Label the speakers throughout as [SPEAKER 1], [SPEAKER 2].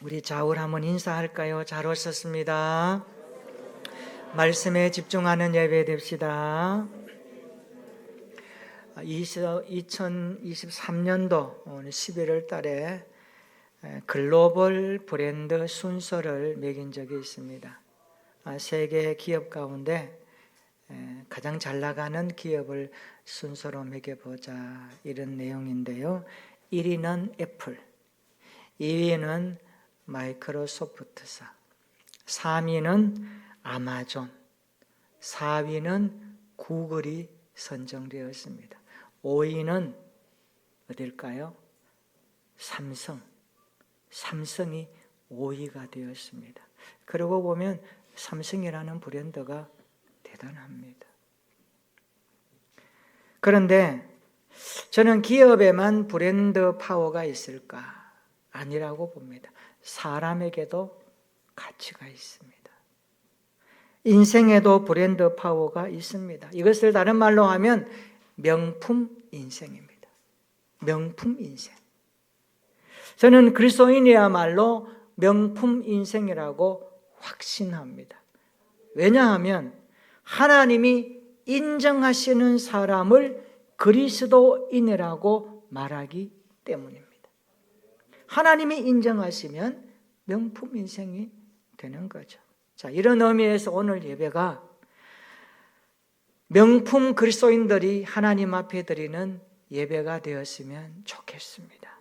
[SPEAKER 1] 우리 좌울 한번 인사할까요? 잘 오셨습니다. 말씀에 집중하는 예배 됩시다. 2023년도 11월 달에 글로벌 브랜드 순서를 매긴 적이 있습니다. 세계 기업 가운데 가장 잘 나가는 기업을 순서로 매겨보자, 이런 내용인데요. 1위는 애플, 2위는 마이크로소프트사, 3위는 아마존, 4위는 구글이 선정되었습니다. 5위는 어딜까요? 삼성이 5위가 되었습니다. 그러고 보면 삼성이라는 브랜드가 대단합니다. 그런데 저는 기업에만 브랜드 파워가 있을까? 아니라고 봅니다. 사람에게도 가치가 있습니다. 인생에도 브랜드 파워가 있습니다. 이것을 다른 말로 하면 명품 인생입니다. 명품 인생. 저는 그리스도인이야말로 명품 인생이라고 확신합니다. 왜냐하면 하나님이 인정하시는 사람을 그리스도인이라고 말하기 때문입니다. 하나님이 인정하시면 명품 인생이 되는 거죠. 자, 이런 의미에서 오늘 예배가 명품 그리스도인들이 하나님 앞에 드리는 예배가 되었으면 좋겠습니다.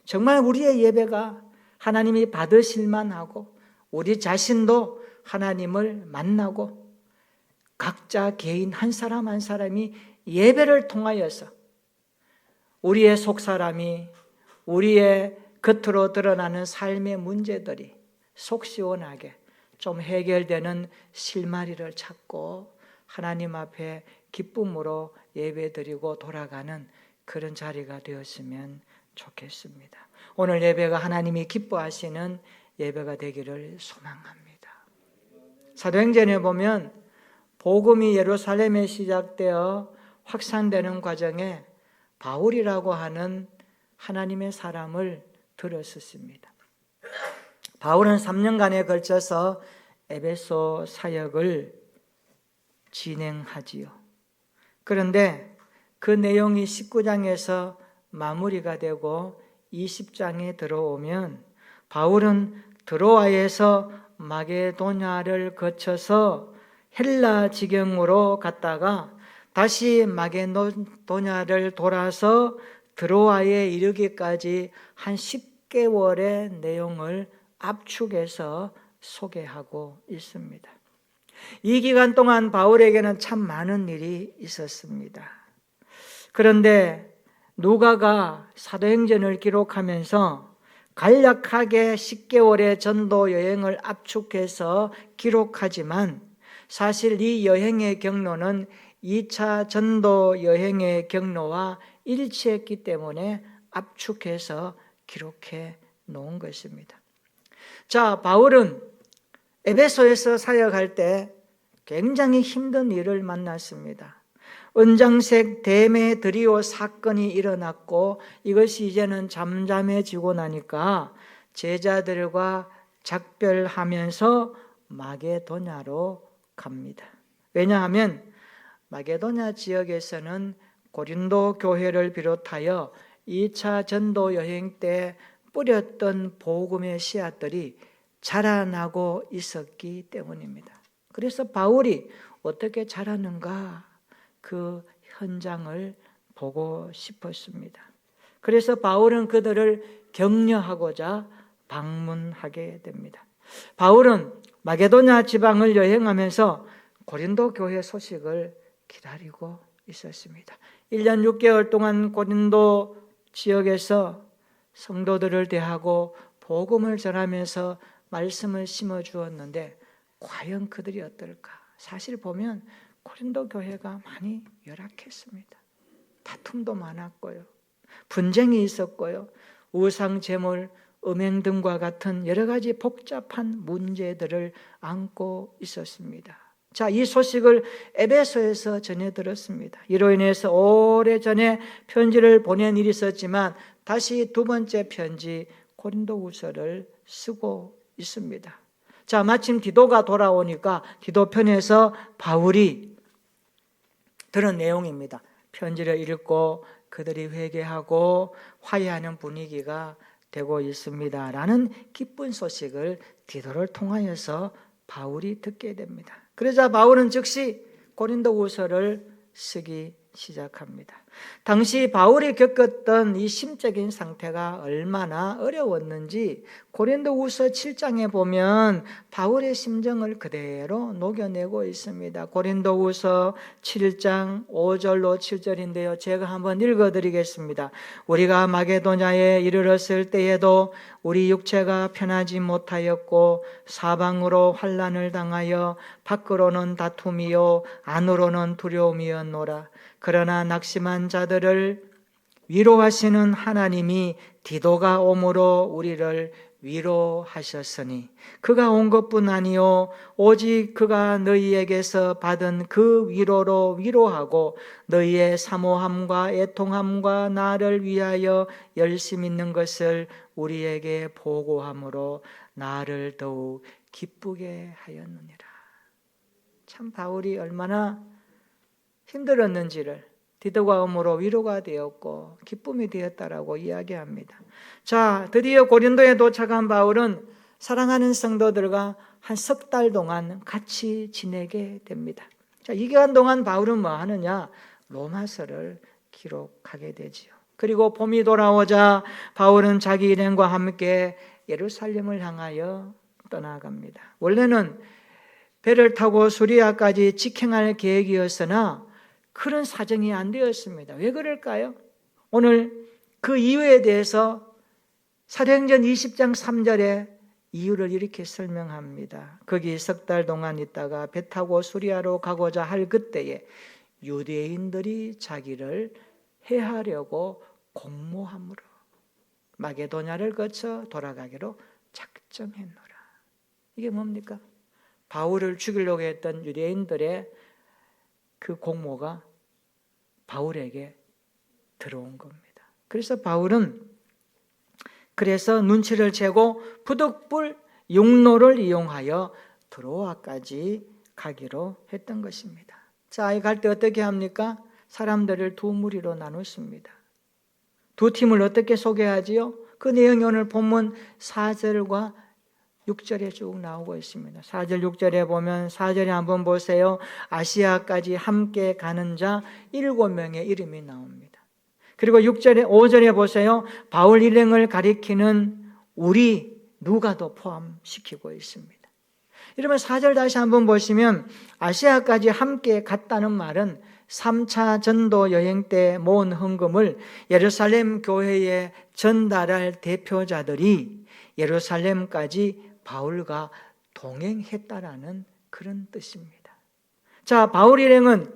[SPEAKER 1] 정말 우리의 예배가 하나님이 받으실 만하고 우리 자신도 하나님을 만나고 각자 개인 한 사람 한 사람이 예배를 통하여서 우리의 속사람이, 우리의 겉으로 드러나는 삶의 문제들이 속 시원하게 좀 해결되는 실마리를 찾고 하나님 앞에 기쁨으로 예배드리고 돌아가는 그런 자리가 되었으면 좋겠습니다. 오늘 예배가 하나님이 기뻐하시는 예배가 되기를 소망합니다. 사도행전에 보면 복음이 예루살렘에 시작되어 확산되는 과정에 바울이라고 하는 하나님의 사람을 들었습니다. 바울은 3년간에 걸쳐서 에베소 사역을 진행하지요. 그런데 그 내용이 19장에서 마무리가 되고 20장에 들어오면 바울은 드로아에서 마게도냐를 거쳐서 헬라 지경으로 갔다가 다시 마게도냐를 돌아서 드로아에 이르기까지 한 10개월의 내용을 압축해서 소개하고 있습니다. 이 기간 동안 바울에게는 참 많은 일이 있었습니다. 그런데 누가가 사도행전을 기록하면서 간략하게 10개월의 전도 여행을 압축해서 기록하지만 사실 이 여행의 경로는 2차 전도 여행의 경로와 일치했기 때문에 압축해서 기록해 놓은 것입니다. 자, 바울은 에베소에서 사역할 때 굉장히 힘든 일을 만났습니다. 은장색 데메드리오 사건이 일어났고 이것이 이제는 잠잠해지고 나니까 제자들과 작별하면서 마게도냐로 갑니다. 왜냐하면 마게도냐 지역에서는 고린도 교회를 비롯하여 2차 전도 여행 때 뿌렸던 복음의 씨앗들이 자라나고 있었기 때문입니다. 그래서 바울이 어떻게 자라는가 그 현장을 보고 싶었습니다. 그래서 바울은 그들을 격려하고자 방문하게 됩니다. 바울은 마게도냐 지방을 여행하면서 고린도 교회 소식을 기다리고 있었습니다. 1년 6개월 동안 고린도 지역에서 성도들을 대하고 복음을 전하면서 말씀을 심어주었는데 과연 그들이 어떨까? 사실 보면 고린도 교회가 많이 열악했습니다. 다툼도 많았고요. 분쟁이 있었고요. 우상 제물, 음행 등과 같은 여러 가지 복잡한 문제들을 안고 있었습니다. 자, 이 소식을 에베소에서 전해 들었습니다. 이로 인해서 오래전에 편지를 보낸 일이 있었지만 다시 두 번째 편지 고린도후서를 쓰고 있습니다. 자, 마침 디도가 돌아오니까 디도편에서 바울이 들은 내용입니다. 편지를 읽고 그들이 회개하고 화해하는 분위기가 되고 있습니다. 라는 기쁜 소식을 디도를 통하여서 바울이 듣게 됩니다. 그러자 바울은 즉시 고린도후서를 쓰기 시작합니다. 당시 바울이 겪었던 이 심적인 상태가 얼마나 어려웠는지 고린도후서 7장에 보면 바울의 심정을 그대로 녹여내고 있습니다. 고린도후서 7장 5절로 7절인데요. 제가 한번 읽어드리겠습니다. 우리가 마게도냐에 이르렀을 때에도 우리 육체가 편하지 못하였고 사방으로 환난을 당하여 밖으로는 다툼이요 안으로는 두려움이었노라. 그러나 낙심한 자들을 위로하시는 하나님이 디도가 오므로 우리를 위로하셨으니 그가 온 것뿐 아니요 오직 그가 너희에게서 받은 그 위로로 위로하고 너희의 사모함과 애통함과 나를 위하여 열심 있는 것을 우리에게 보고함으로 나를 더욱 기쁘게 하였느니라. 참 바울이 얼마나 힘들었는지를 디도가 오므로 위로가 되었고 기쁨이 되었다라고 이야기합니다. 자, 드디어 고린도에 도착한 바울은 사랑하는 성도들과 한 석 달 동안 같이 지내게 됩니다. 자, 이 기간 동안 바울은 뭐 하느냐? 로마서를 기록하게 되지요. 그리고 봄이 돌아오자 바울은 자기 일행과 함께 예루살렘을 향하여 떠나갑니다. 원래는 배를 타고 수리아까지 직행할 계획이었으나 그런 사정이 안 되었습니다. 왜 그럴까요? 오늘 그 이유에 대해서 사도행전 20장 3절에 이유를 이렇게 설명합니다. 거기 석 달 동안 있다가 배 타고 수리아로 가고자 할 그때에 유대인들이 자기를 해하려고 공모함으로 마게도냐를 거쳐 돌아가기로 작정했노라. 이게 뭡니까? 바울을 죽이려고 했던 유대인들의 그 공모가 바울에게 들어온 겁니다. 그래서 바울은 눈치를 채고 부득불 육로를 이용하여 드로아까지 가기로 했던 것입니다. 자, 갈 때 어떻게 합니까? 사람들을 두 무리로 나눴습니다. 두 팀을 어떻게 소개하지요? 그 내용이 오늘 본문 4절과 6절에 쭉 나오고 있습니다. 4절 6절에 보면 4절에 한번 보세요. 아시아까지 함께 가는 자 7명의 이름이 나옵니다. 그리고 5절에 보세요. 바울 일행을 가리키는 우리 누가도 포함시키고 있습니다. 이러면 4절 다시 한번 보시면 아시아까지 함께 갔다는 말은 3차 전도 여행 때 모은 헌금을 예루살렘 교회에 전달할 대표자들이 예루살렘까지 바울과 동행했다라는 그런 뜻입니다. 자, 바울 일행은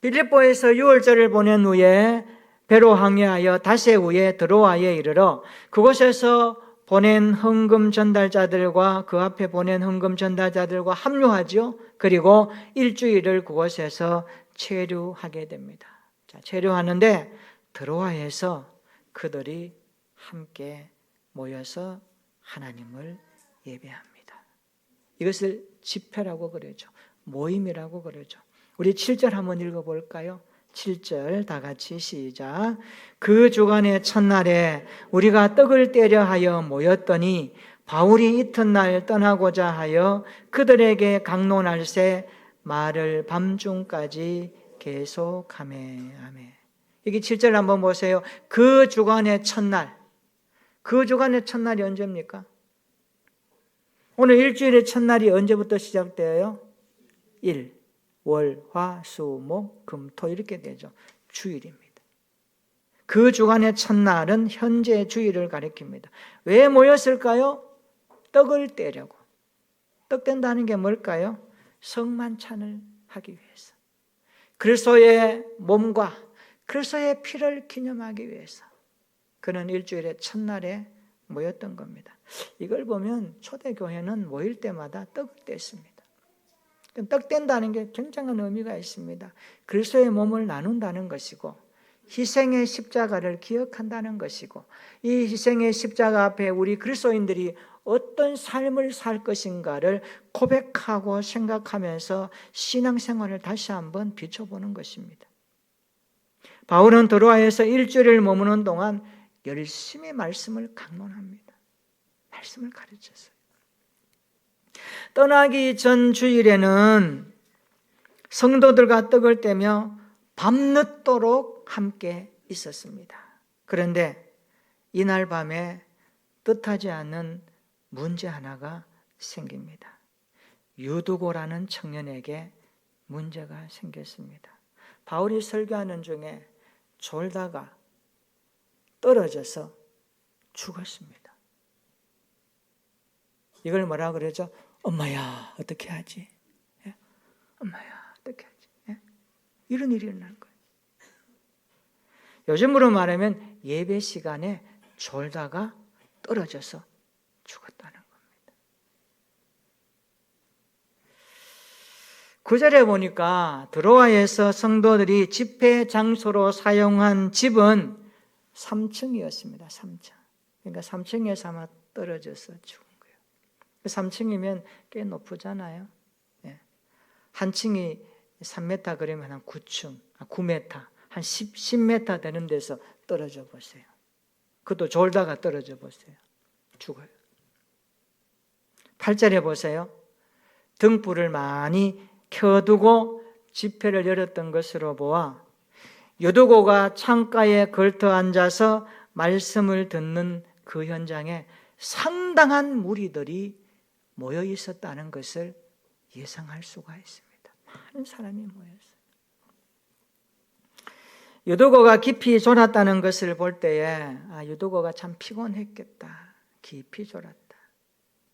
[SPEAKER 1] 빌립보에서 6월절을 보낸 후에 배로 항해하여 다세우에 드로아에 이르러 그곳에서 보낸 헌금 전달자들과 그 앞에 보낸 헌금 전달자들과 합류하죠. 그리고 일주일을 그곳에서 체류하게 됩니다. 자, 체류하는데 드로아에서 그들이 함께 모여서 하나님을 예배합니다. 이것을 집회라고 그러죠. 모임이라고 그러죠. 우리 7절 한번 읽어볼까요? 7절 다 같이 시작. 그 주간의 첫날에 우리가 떡을 떼려 하여 모였더니 바울이 이튿날 떠나고자 하여 그들에게 강론할새 말을 밤중까지 계속하매. 여기 7절 한번 보세요. 그 주간의 첫날. 그 주간의 첫날이 언제입니까? 오늘 일주일의 첫날이 언제부터 시작돼요? 일, 월, 화, 수, 목, 금, 토 이렇게 되죠. 주일입니다. 그 주간의 첫날은 현재 주일을 가리킵니다. 왜 모였을까요? 떡을 떼려고. 떡 뗀다는 게 뭘까요? 성만찬을 하기 위해서. 그리스도의 몸과 그리스도의 피를 기념하기 위해서 그는 일주일의 첫날에 모였던 겁니다. 이걸 보면 초대교회는 모일 때마다 떡을 뗐습니다. 떡 뗀다는 게 굉장한 의미가 있습니다. 그리스도의 몸을 나눈다는 것이고 희생의 십자가를 기억한다는 것이고, 이 희생의 십자가 앞에 우리 그리스도인들이 어떤 삶을 살 것인가를 고백하고 생각하면서 신앙생활을 다시 한번 비춰보는 것입니다. 바울은 드로아에서 일주일을 머무는 동안 열심히 말씀을 강론합니다. 말씀을 가르쳤어요. 떠나기 전 주일에는 성도들과 떡을 떼며 밤늦도록 함께 있었습니다. 그런데 이날 밤에 뜻하지 않은 문제 하나가 생깁니다. 유두고라는 청년에게 문제가 생겼습니다. 바울이 설교하는 중에 졸다가 떨어져서 죽었습니다. 이걸 뭐라 그러죠? 엄마야, 어떻게 하지? 예? 엄마야, 어떻게 하지? 예? 이런 일이 일어난 거예요. 요즘으로 말하면 예배 시간에 졸다가 떨어져서 죽었다는 겁니다. 9절에 보니까 드로아에서 성도들이 집회 장소로 사용한 집은 3층이었습니다. 3층. 그러니까 3층에서 아마 떨어져서 죽은 거예요. 3층이면 꽤 높잖아요. 예. 한 층이 3m 그러면 한 9층, 9m, 한 10m 되는 데서 떨어져 보세요. 그것도 졸다가 떨어져 보세요. 죽어요. 8절에 보세요. 등불을 많이 켜두고 집회를 열었던 것으로 보아 유두고가 창가에 걸터 앉아서 말씀을 듣는 그 현장에 상당한 무리들이 모여 있었다는 것을 예상할 수가 있습니다. 많은 사람이 모였어요. 유두고가 깊이 졸았다는 것을 볼 때에 유두고가 참 피곤했겠다. 깊이 졸았다.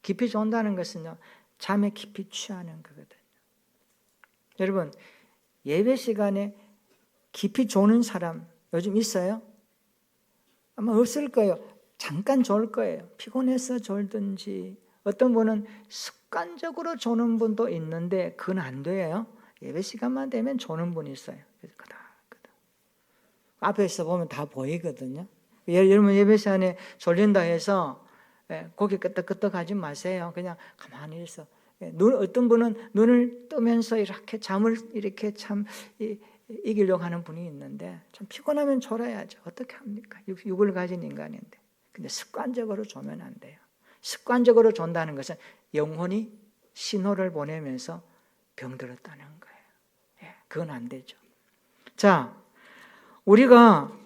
[SPEAKER 1] 깊이 존다는 것은요, 잠에 깊이 취하는 거거든요. 여러분, 예배 시간에 깊이 조는 사람 요즘 있어요? 아마 없을 거예요. 잠깐 졸 거예요. 피곤해서 졸든지, 어떤 분은 습관적으로 조는 분도 있는데 그건 안 돼요. 예배 시간만 되면 조는 분이 있어요. 그래서 앞에서 보면 다 보이거든요. 여러분 예배 시간에 졸린다 해서 고개 끄덕끄덕 하지 마세요. 그냥 가만히 있어. 어떤 분은 눈을 뜨면서 이렇게 잠을 이렇게 참 이기려고 하는 분이 있는데, 참 피곤하면 졸아야죠. 어떻게 합니까? 육을 가진 인간인데. 근데 습관적으로 조면 안 돼요. 습관적으로 존다는 것은 영혼이 신호를 보내면서 병들었다는 거예요. 그건 안 되죠. 자, 우리가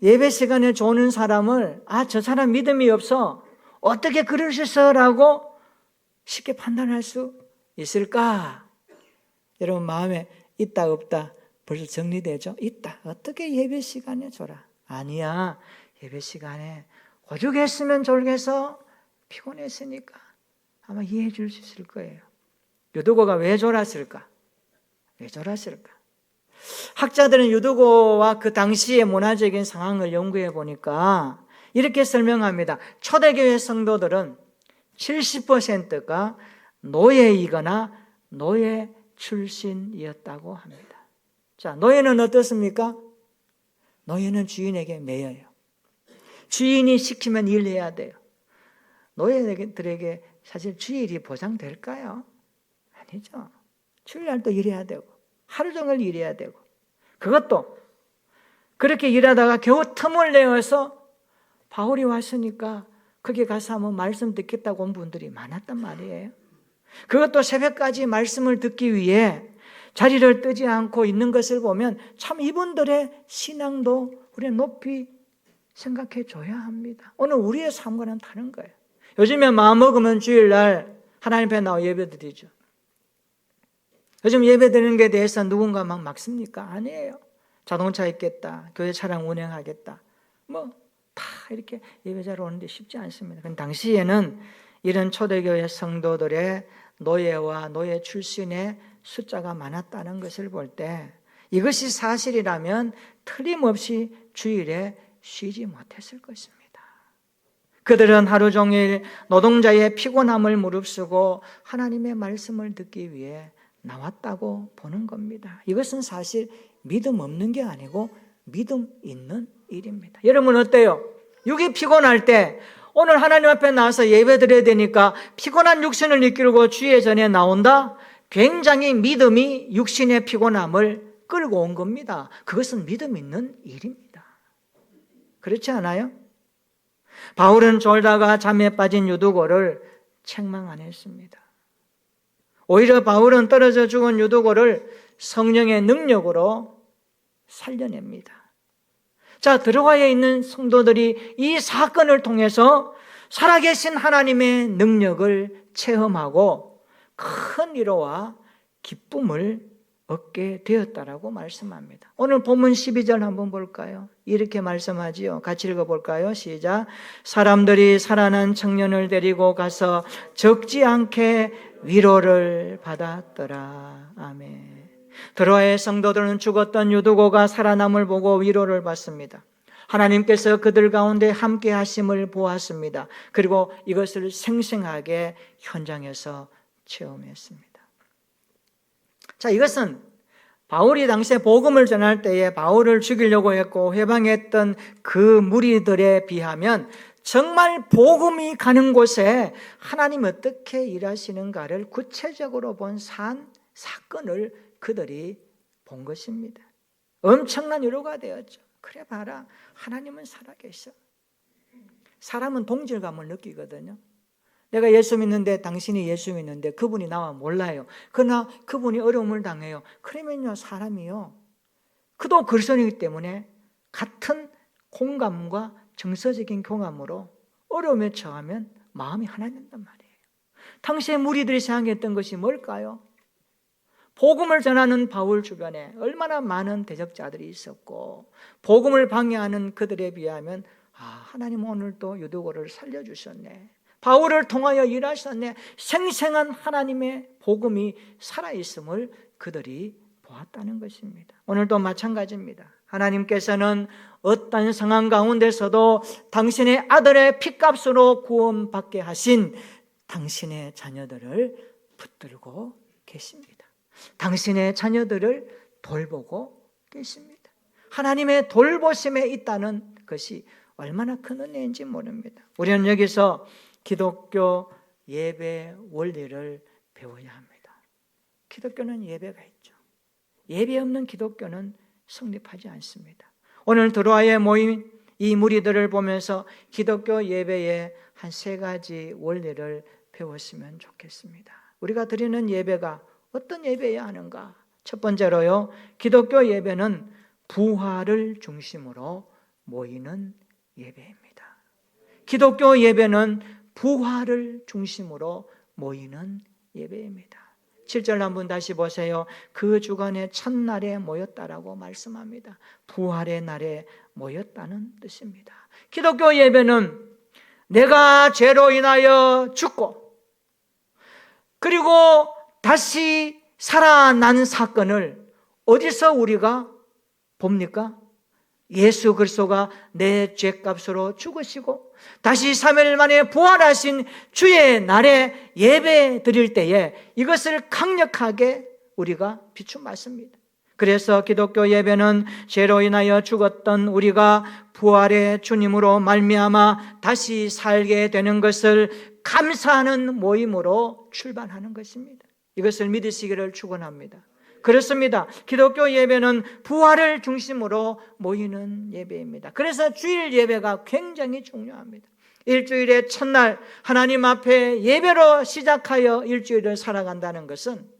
[SPEAKER 1] 예배 시간에 조는 사람을 저 사람 믿음이 없어, 어떻게 그러셨어라고 쉽게 판단할 수 있을까? 여러분 마음에 있다 없다 벌써 정리되죠? 있다. 어떻게 예배 시간에 졸아? 아니야. 예배 시간에 오죽했으면 졸겠어. 피곤했으니까. 아마 이해해 줄 수 있을 거예요. 유두고가 왜 졸았을까? 왜 졸았을까? 학자들은 유두고와 그 당시의 문화적인 상황을 연구해 보니까 이렇게 설명합니다. 초대교회 성도들은 70%가 노예이거나 노예 출신이었다고 합니다. 자, 노예는 어떻습니까? 노예는 주인에게 매여요. 주인이 시키면 일해야 돼요. 노예들에게 사실 주일이 보장될까요? 아니죠. 주일날도 일해야 되고 하루 종일 일해야 되고, 그것도 그렇게 일하다가 겨우 틈을 내어서 바울이 왔으니까 거기 가서 한번 말씀 듣겠다고 온 분들이 많았단 말이에요. 그것도 새벽까지 말씀을 듣기 위해 자리를 뜨지 않고 있는 것을 보면 참 이분들의 신앙도 우리가 높이 생각해 줘야 합니다. 오늘 우리의 삶과는 다른 거예요. 요즘에 마음먹으면 주일날 하나님 앞에 나와 예배 드리죠. 요즘 예배 드리는 것에 대해서 누군가 막 막습니까? 아니에요. 자동차 있겠다, 교회 차량 운행하겠다, 다 이렇게 예배자로 오는데 쉽지 않습니다. 근데 당시에는 이런 초대교회 성도들의 노예와 노예 출신의 숫자가 많았다는 것을 볼 때 이것이 사실이라면 틀림없이 주일에 쉬지 못했을 것입니다. 그들은 하루 종일 노동자의 피곤함을 무릅쓰고 하나님의 말씀을 듣기 위해 나왔다고 보는 겁니다. 이것은 사실 믿음 없는 게 아니고 믿음 있는 일입니다. 여러분 어때요? 육이 피곤할 때 오늘 하나님 앞에 나와서 예배 드려야 되니까 피곤한 육신을 이끌고 주의 전에 나온다? 굉장히 믿음이 육신의 피곤함을 끌고 온 겁니다. 그것은 믿음 있는 일입니다. 그렇지 않아요? 바울은 졸다가 잠에 빠진 유두고를 책망 안 했습니다. 오히려 바울은 떨어져 죽은 유두고를 성령의 능력으로 살려냅니다. 자, 들어가에 있는 성도들이 이 사건을 통해서 살아계신 하나님의 능력을 체험하고 큰 위로와 기쁨을 얻게 되었다라고 말씀합니다. 오늘 본문 12절 한번 볼까요? 이렇게 말씀하지요. 같이 읽어볼까요? 시작. 사람들이 살아난 청년을 데리고 가서 적지 않게 위로를 받았더라. 아멘. 드로아의 성도들은 죽었던 유두고가 살아남을 보고 위로를 받습니다. 하나님께서 그들 가운데 함께 하심을 보았습니다. 그리고 이것을 생생하게 현장에서 체험했습니다. 자, 이것은 바울이 당시에 복음을 전할 때에 바울을 죽이려고 했고 회방했던 그 무리들에 비하면 정말 복음이 가는 곳에 하나님 어떻게 일하시는가를 구체적으로 본 사건을 그들이 본 것입니다. 엄청난 위로가 되었죠. 그래 봐라, 하나님은 살아계셔. 사람은 동질감을 느끼거든요. 내가 예수 믿는데 당신이 예수 믿는데 그분이 나와 몰라요. 그러나 그분이 어려움을 당해요. 그러면요, 사람이요, 그도 그리스도이기 때문에 같은 공감과 정서적인 교감으로 어려움에 처하면 마음이 하나 된단 말이에요. 당시에 무리들이 생각했던 것이 뭘까요? 복음을 전하는 바울 주변에 얼마나 많은 대적자들이 있었고 복음을 방해하는 그들에 비하면 하나님 오늘도 유두고를 살려주셨네, 바울을 통하여 일하셨네, 생생한 하나님의 복음이 살아있음을 그들이 보았다는 것입니다. 오늘도 마찬가지입니다. 하나님께서는 어떤 상황 가운데서도 당신의 아들의 피값으로 구원받게 하신 당신의 자녀들을 붙들고 계십니다. 당신의 자녀들을 돌보고 계십니다. 하나님의 돌보심에 있다는 것이 얼마나 큰 은혜인지 모릅니다. 우리는 여기서 기독교 예배 원리를 배워야 합니다. 기독교는 예배가 있죠. 예배 없는 기독교는 성립하지 않습니다. 오늘 드로아에 모인 이 무리들을 보면서 기독교 예배의 한 3가지 원리를 배웠으면 좋겠습니다. 우리가 드리는 예배가 어떤 예배여야 하는가? 첫 번째로요, 기독교 예배는 부활을 중심으로 모이는 예배입니다. 기독교 예배는 부활을 중심으로 모이는 예배입니다. 7절 한번 다시 보세요. 그 주간의 첫날에 모였다라고 말씀합니다. 부활의 날에 모였다는 뜻입니다. 기독교 예배는 내가 죄로 인하여 죽고 그리고 다시 살아난 사건을 어디서 우리가 봅니까? 예수 그리스도가 내 죄값으로 죽으시고 다시 3일 만에 부활하신 주의 날에 예배 드릴 때에 이것을 강력하게 우리가 비추맞습니다. 그래서 기독교 예배는 죄로 인하여 죽었던 우리가 부활의 주님으로 말미암아 다시 살게 되는 것을 감사하는 모임으로 출발하는 것입니다. 이것을 믿으시기를 축원합니다. 그렇습니다. 기독교 예배는 부활을 중심으로 모이는 예배입니다. 그래서 주일 예배가 굉장히 중요합니다. 일주일의 첫날 하나님 앞에 예배로 시작하여 일주일을 살아간다는 것은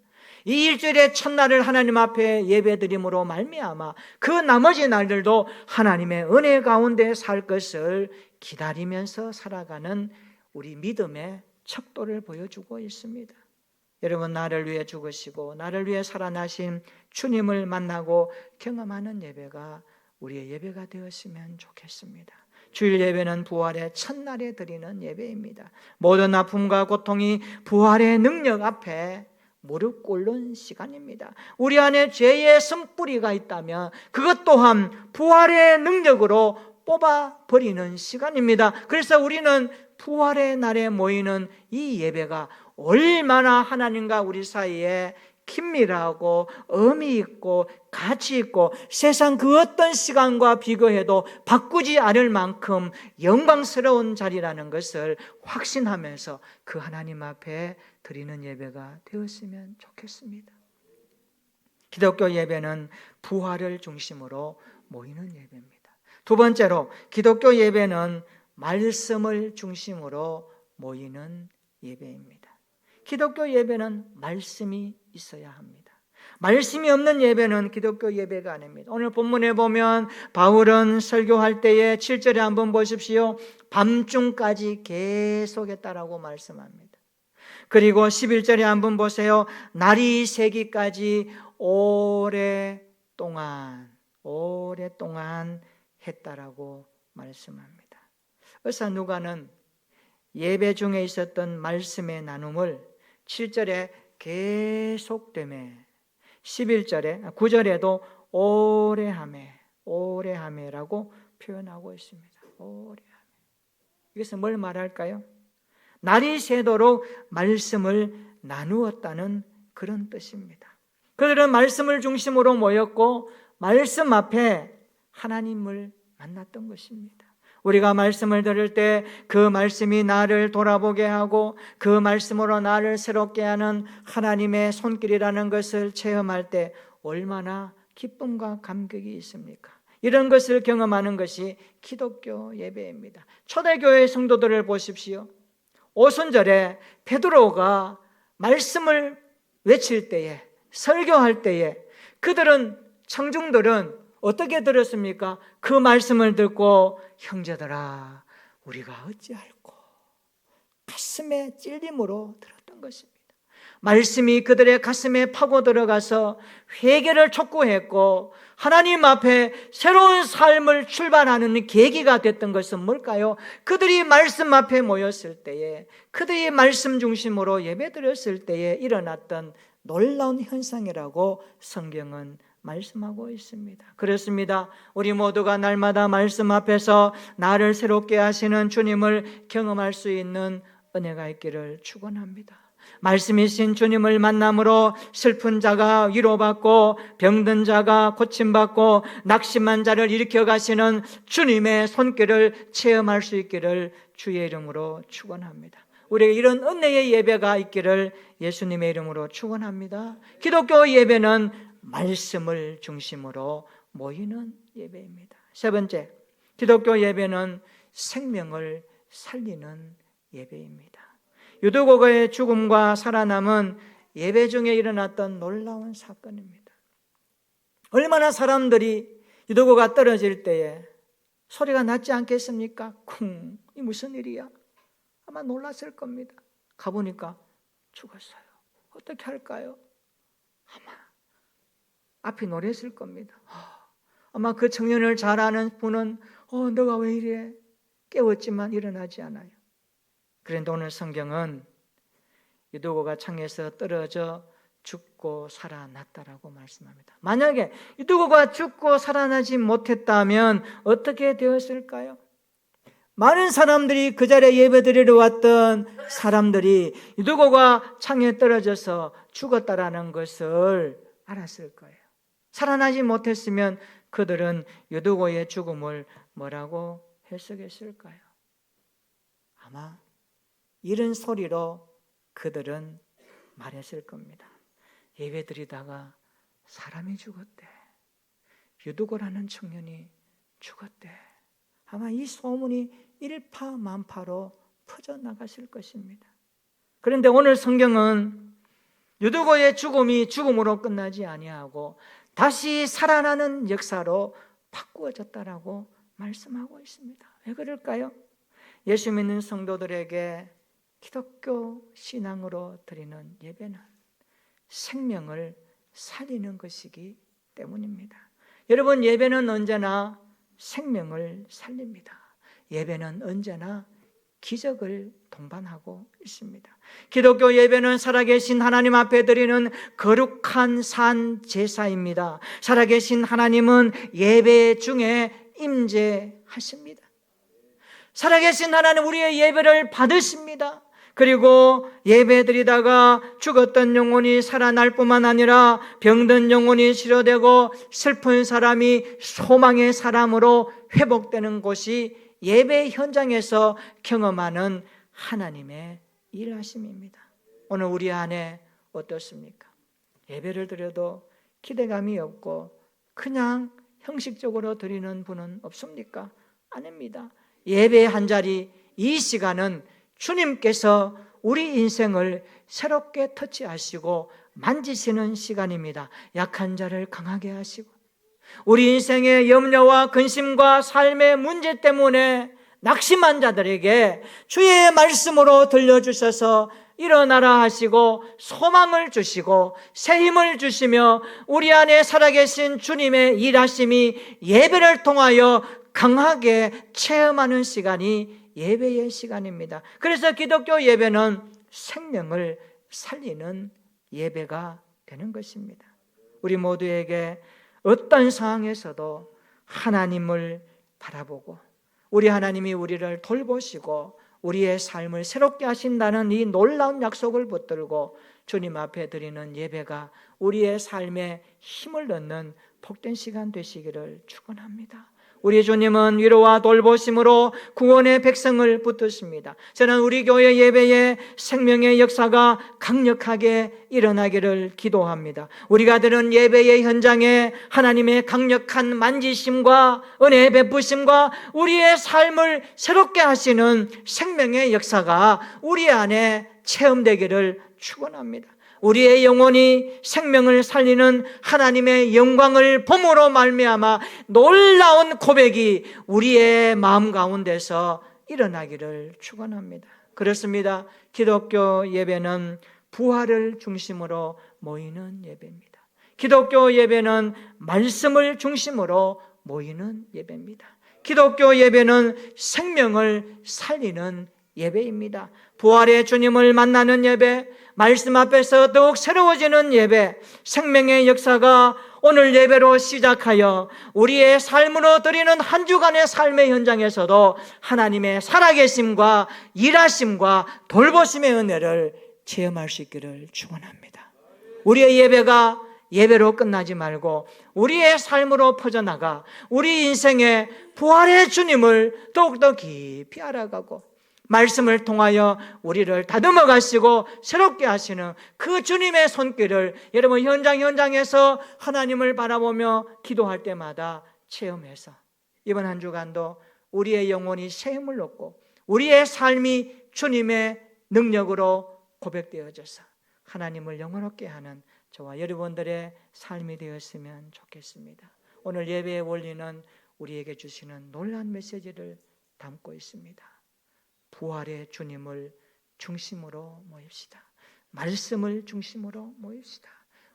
[SPEAKER 1] 이 일주일의 첫날을 하나님 앞에 예배드림으로 말미암아 그 나머지 날들도 하나님의 은혜 가운데 살 것을 기다리면서 살아가는 우리 믿음의 척도를 보여주고 있습니다. 여러분, 나를 위해 죽으시고 나를 위해 살아나신 주님을 만나고 경험하는 예배가 우리의 예배가 되었으면 좋겠습니다. 주일 예배는 부활의 첫날에 드리는 예배입니다. 모든 아픔과 고통이 부활의 능력 앞에 무릎 꿇는 시간입니다. 우리 안에 죄의 쓴뿌리가 있다면 그것 또한 부활의 능력으로 뽑아버리는 시간입니다. 그래서 우리는 부활의 날에 모이는 이 예배가 얼마나 하나님과 우리 사이에 긴밀하고 의미 있고 가치 있고 세상 그 어떤 시간과 비교해도 바꾸지 않을 만큼 영광스러운 자리라는 것을 확신하면서 그 하나님 앞에 드리는 예배가 되었으면 좋겠습니다. 기독교 예배는 부활을 중심으로 모이는 예배입니다. 두 번째로 기독교 예배는 말씀을 중심으로 모이는 예배입니다. 기독교 예배는 말씀이 있어야 합니다. 말씀이 없는 예배는 기독교 예배가 아닙니다. 오늘 본문에 보면 바울은 설교할 때에 7절에 한번 보십시오. 밤중까지 계속했다라고 말씀합니다. 그리고 11절에 한번 보세요. 날이 새기까지 오랫동안 했다라고 말씀합니다. 의사 누가는 예배 중에 있었던 말씀의 나눔을 7절에 계속되매 11절에 9절에도 오래하매라고 표현하고 있습니다. 오래하매. 이것은 뭘 말할까요? 날이 새도록 말씀을 나누었다는 그런 뜻입니다. 그들은 말씀을 중심으로 모였고 말씀 앞에 하나님을 만났던 것입니다. 우리가 말씀을 들을 때 그 말씀이 나를 돌아보게 하고 그 말씀으로 나를 새롭게 하는 하나님의 손길이라는 것을 체험할 때 얼마나 기쁨과 감격이 있습니까? 이런 것을 경험하는 것이 기독교 예배입니다. 초대교회 성도들을 보십시오. 오순절에 베드로가 말씀을 외칠 때에, 설교할 때에 그들은, 청중들은 어떻게 들었습니까? 그 말씀을 듣고 형제들아 우리가 어찌할꼬 가슴에 찔림으로 들었던 것입니다. 말씀이 그들의 가슴에 파고 들어가서 회개를 촉구했고 하나님 앞에 새로운 삶을 출발하는 계기가 됐던 것은 뭘까요? 그들이 말씀 앞에 모였을 때에, 그들이 말씀 중심으로 예배드렸을 때에 일어났던 놀라운 현상이라고 성경은 말씀하고 있습니다. 그렇습니다. 우리 모두가 날마다 말씀 앞에서 나를 새롭게 하시는 주님을 경험할 수 있는 은혜가 있기를 축원합니다. 말씀이신 주님을 만남으로 슬픈 자가 위로받고 병든 자가 고침받고 낙심한 자를 일으켜 가시는 주님의 손길을 체험할 수 있기를 주의 이름으로 축원합니다. 우리에게 이런 은혜의 예배가 있기를 예수님의 이름으로 축원합니다. 기독교 예배는 말씀을 중심으로 모이는 예배입니다. 세 번째, 기독교 예배는 생명을 살리는 예배입니다. 유두고가의 죽음과 살아남은 예배 중에 일어났던 놀라운 사건입니다. 얼마나 사람들이 유두고가 떨어질 때에 소리가 났지 않겠습니까? 쿵, 이 무슨 일이야? 아마 놀랐을 겁니다. 가보니까 죽었어요. 어떻게 할까요? 아마 앞이 노랬을 겁니다. 아마 그 청년을 잘 아는 분은 너가 왜 이래? 깨웠지만 일어나지 않아요. 그런데 오늘 성경은 유두고가 창에서 떨어져 죽고 살아났다라고 말씀합니다. 만약에 유두고가 죽고 살아나지 못했다면 어떻게 되었을까요? 많은 사람들이 그 자리에 예배드리러 왔던 사람들이 유두고가 창에 떨어져서 죽었다라는 것을 알았을 거예요. 살아나지 못했으면 그들은 유두고의 죽음을 뭐라고 해석했을까요? 아마 이런 소리로 그들은 말했을 겁니다. 예배드리다가 사람이 죽었대. 유두고라는 청년이 죽었대. 아마 이 소문이 일파만파로 퍼져나갔을 것입니다. 그런데 오늘 성경은 유두고의 죽음이 죽음으로 끝나지 아니하고 다시 살아나는 역사로 바꾸어졌다라고 말씀하고 있습니다. 왜 그럴까요? 예수 믿는 성도들에게 기독교 신앙으로 드리는 예배는 생명을 살리는 것이기 때문입니다. 여러분, 예배는 언제나 생명을 살립니다. 예배는 언제나 기적을 동반하고 있습니다. 기독교 예배는 살아계신 하나님 앞에 드리는 거룩한 산 제사입니다. 살아계신 하나님은 예배 중에 임재하십니다. 살아계신 하나님 우리의 예배를 받으십니다. 그리고 예배드리다가 죽었던 영혼이 살아날 뿐만 아니라 병든 영혼이 치료되고 슬픈 사람이 소망의 사람으로 회복되는 곳이 예배 현장에서 경험하는 하나님의 일하심입니다. 오늘 우리 안에 어떻습니까? 예배를 드려도 기대감이 없고 그냥 형식적으로 드리는 분은 없습니까? 아닙니다. 예배 한 자리, 이 시간은 주님께서 우리 인생을 새롭게 터치하시고 만지시는 시간입니다. 약한 자를 강하게 하시고, 우리 인생의 염려와 근심과 삶의 문제 때문에 낙심한 자들에게 주의 말씀으로 들려주셔서 일어나라 하시고 소망을 주시고 새 힘을 주시며 우리 안에 살아계신 주님의 일하심이 예배를 통하여 강하게 체험하는 시간이 예배의 시간입니다. 그래서 기독교 예배는 생명을 살리는 예배가 되는 것입니다. 우리 모두에게 어떤 상황에서도 하나님을 바라보고 우리 하나님이 우리를 돌보시고 우리의 삶을 새롭게 하신다는 이 놀라운 약속을 붙들고 주님 앞에 드리는 예배가 우리의 삶에 힘을 얻는 복된 시간 되시기를 축원합니다. 우리 주님은 위로와 돌보심으로 구원의 백성을 붙드십니다. 저는 우리 교회 예배에 생명의 역사가 강력하게 일어나기를 기도합니다. 우리가 드는 예배의 현장에 하나님의 강력한 만지심과 은혜의 베푸심과 우리의 삶을 새롭게 하시는 생명의 역사가 우리 안에 체험되기를 축원합니다. 우리의 영혼이 생명을 살리는 하나님의 영광을 봄으로 말미암아 놀라운 고백이 우리의 마음 가운데서 일어나기를 축원합니다. 그렇습니다. 기독교 예배는 부활을 중심으로 모이는 예배입니다. 기독교 예배는 말씀을 중심으로 모이는 예배입니다. 기독교 예배는 생명을 살리는 예배입니다. 부활의 주님을 만나는 예배, 말씀 앞에서 더욱 새로워지는 예배, 생명의 역사가 오늘 예배로 시작하여 우리의 삶으로 드리는 한 주간의 삶의 현장에서도 하나님의 살아계심과 일하심과 돌보심의 은혜를 체험할 수 있기를 축원합니다. 우리의 예배가 예배로 끝나지 말고 우리의 삶으로 퍼져나가 우리 인생의 부활의 주님을 더욱더 깊이 알아가고 말씀을 통하여 우리를 다듬어 가시고 새롭게 하시는 그 주님의 손길을 여러분 현장에서 하나님을 바라보며 기도할 때마다 체험해서 이번 한 주간도 우리의 영혼이 새 힘을 얻고 우리의 삶이 주님의 능력으로 고백되어져서 하나님을 영원롭게 하는 저와 여러분들의 삶이 되었으면 좋겠습니다. 오늘 예배의 원리는 우리에게 주시는 놀라운 메시지를 담고 있습니다. 부활의 주님을 중심으로 모입시다. 말씀을 중심으로 모입시다.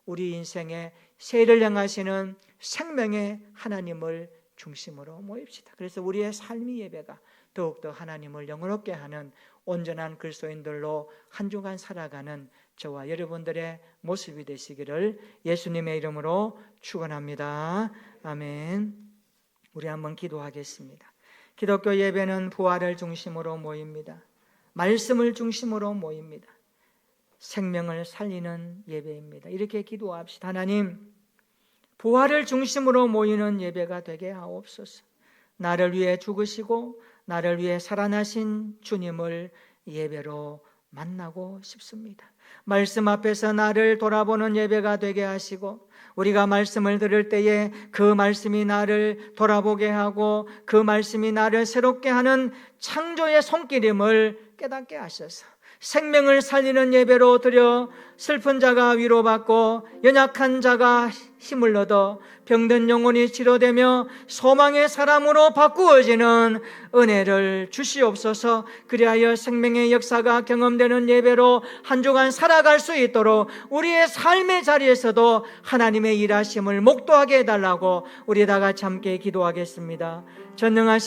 [SPEAKER 1] 우리 인생의 새해를 향하시는 생명의 하나님을 중심으로 모입시다. 그래서 우리의 삶의 예배가 더욱더 하나님을 영원롭게 하는 온전한 그리스도인들로 한 주간 살아가는 저와 여러분들의 모습이 되시기를 예수님의 이름으로 축원합니다. 아멘. 우리 한번 기도하겠습니다. 기독교 예배는 부활을 중심으로 모입니다. 말씀을 중심으로 모입니다. 생명을 살리는 예배입니다. 이렇게 기도합시다. 하나님, 부활을 중심으로 모이는 예배가 되게 하옵소서. 나를 위해 죽으시고 나를 위해 살아나신 주님을 예배로 만나고 싶습니다. 말씀 앞에서 나를 돌아보는 예배가 되게 하시고 우리가 말씀을 들을 때에 그 말씀이 나를 돌아보게 하고 그 말씀이 나를 새롭게 하는 창조의 손길임을 깨닫게 하셔서 생명을 살리는 예배로 드려 슬픈 자가 위로받고 연약한 자가 힘을 얻어 병든 영혼이 치료되며 소망의 사람으로 바꾸어지는 은혜를 주시옵소서. 그리하여 생명의 역사가 경험되는 예배로 한 주간 살아갈 수 있도록 우리의 삶의 자리에서도 하나님의 일하심을 목도하게 해달라고 우리 다 같이 함께 기도하겠습니다. 전능하신